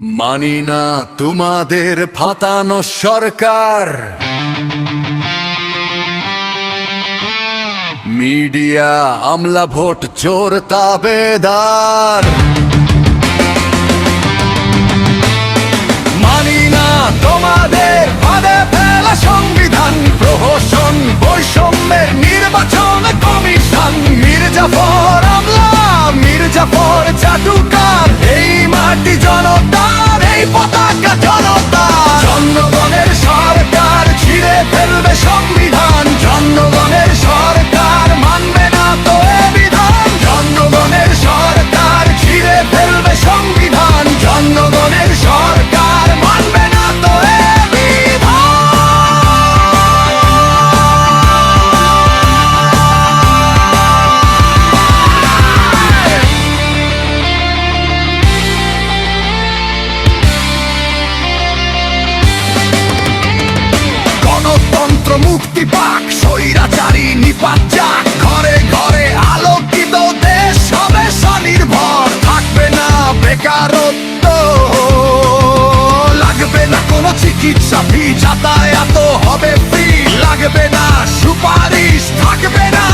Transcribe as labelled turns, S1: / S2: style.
S1: মানি না তোমাদের ফাতানো সরকার, মিডিয়া আমলা ভোট চোর তাবেদার। মানি না তোমাদের ফাঁদে ফেলা সংবিধান, প্রহসন বৈষম্যের নির্বাচন কমিশন। মির্জাফর আমলা, মির্জাফর চাটুকার, এই মাটি জনতার, এই পতাকা জনতার। জনগণের সরকার ছিঁড়ে ফেলবে সংবিধান, জনগণের সরকার মানবে না তো এ বিধান। জনগণের সরকার ছিঁড়ে ফেলবে সংবিধান, জনগণের সরকার মানবে না তো এ বিধান। গণতন্ত্র মুক্তি পাক, স্বৈরাচারী নিপাত যাক, ঘরে ঘরে আলোকিত দেশ হবে স্বনির্ভর। থাকবে না বেকারত্ব, লাগবে না কোনো চিকিৎসা ফি, যাতায়াত হবে ফ্রি। লাগবে না সুপারিশ, থাকবে না